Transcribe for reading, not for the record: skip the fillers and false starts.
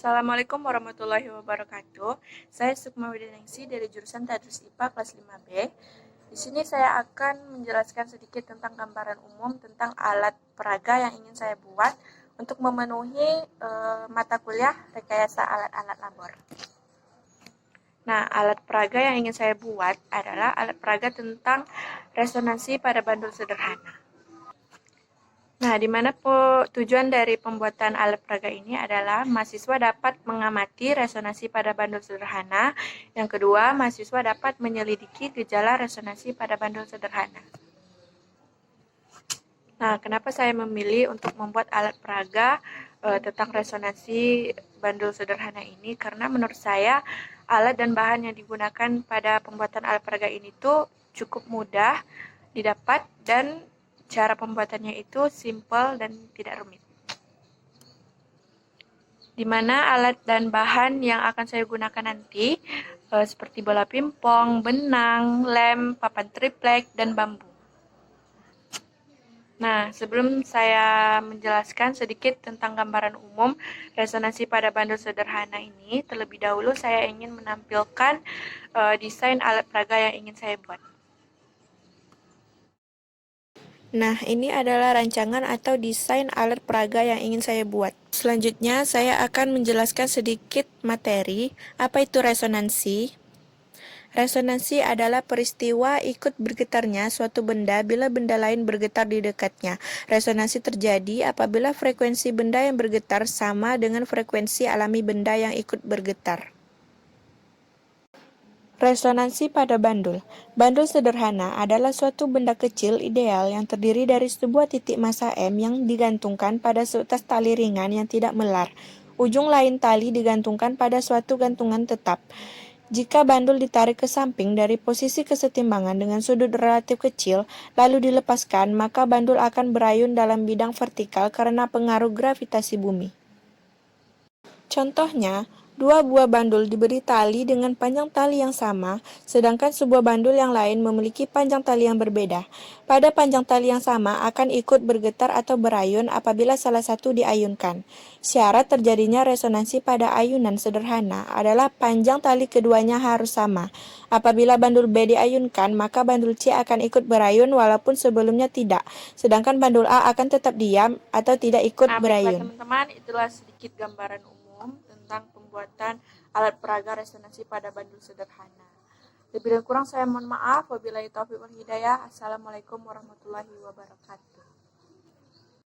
Assalamualaikum warahmatullahi wabarakatuh. Saya Sukma Widiningsih dari jurusan Tadrus IPA kelas 5B. Di sini saya akan menjelaskan sedikit tentang gambaran umum tentang alat peraga yang ingin saya buat untuk memenuhi mata kuliah rekayasa alat-alat labor. Nah, alat peraga yang ingin saya buat adalah alat peraga tentang resonansi pada bandul sederhana. Nah, di mana tujuan dari pembuatan alat peraga ini adalah mahasiswa dapat mengamati resonansi pada bandul sederhana. Yang kedua, mahasiswa dapat menyelidiki gejala resonansi pada bandul sederhana. Nah, kenapa saya memilih untuk membuat alat peraga tentang resonansi bandul sederhana ini? Karena menurut saya, alat dan bahan yang digunakan pada pembuatan alat peraga ini tuh cukup mudah didapat dan cara pembuatannya itu simple dan tidak rumit. Di mana alat dan bahan yang akan saya gunakan nanti seperti bola pingpong, benang, lem, papan triplek, dan bambu. Nah, sebelum saya menjelaskan sedikit tentang gambaran umum resonansi pada bandul sederhana ini, terlebih dahulu saya ingin menampilkan desain alat peraga yang ingin saya buat. Nah, ini adalah rancangan atau desain alat peraga yang ingin saya buat. Selanjutnya, saya akan menjelaskan sedikit materi, apa itu resonansi. Resonansi adalah peristiwa ikut bergetarnya suatu benda bila benda lain bergetar di dekatnya. Resonansi terjadi apabila frekuensi benda yang bergetar sama dengan frekuensi alami benda yang ikut bergetar. Resonansi pada bandul. Bandul sederhana adalah suatu benda kecil ideal yang terdiri dari sebuah titik massa M yang digantungkan pada seutas tali ringan yang tidak melar. Ujung lain tali digantungkan pada suatu gantungan tetap. Jika bandul ditarik ke samping dari posisi kesetimbangan dengan sudut relatif kecil, lalu dilepaskan, maka bandul akan berayun dalam bidang vertikal karena pengaruh gravitasi bumi. Contohnya, dua buah bandul diberi tali dengan panjang tali yang sama, sedangkan sebuah bandul yang lain memiliki panjang tali yang berbeda. Pada panjang tali yang sama akan ikut bergetar atau berayun apabila salah satu diayunkan. Syarat terjadinya resonansi pada ayunan sederhana adalah panjang tali keduanya harus sama. Apabila bandul B diayunkan, maka bandul C akan ikut berayun walaupun sebelumnya tidak, sedangkan bandul A akan tetap diam atau tidak ikut berayun. Teman-teman, itulah sedikit gambaran umum tentang pembuatan alat peraga resonansi pada bandul sederhana. Lebih dan kurang saya mohon maaf. Wabillahi taufiq wal hidayah. Assalamualaikum warahmatullahi wabarakatuh.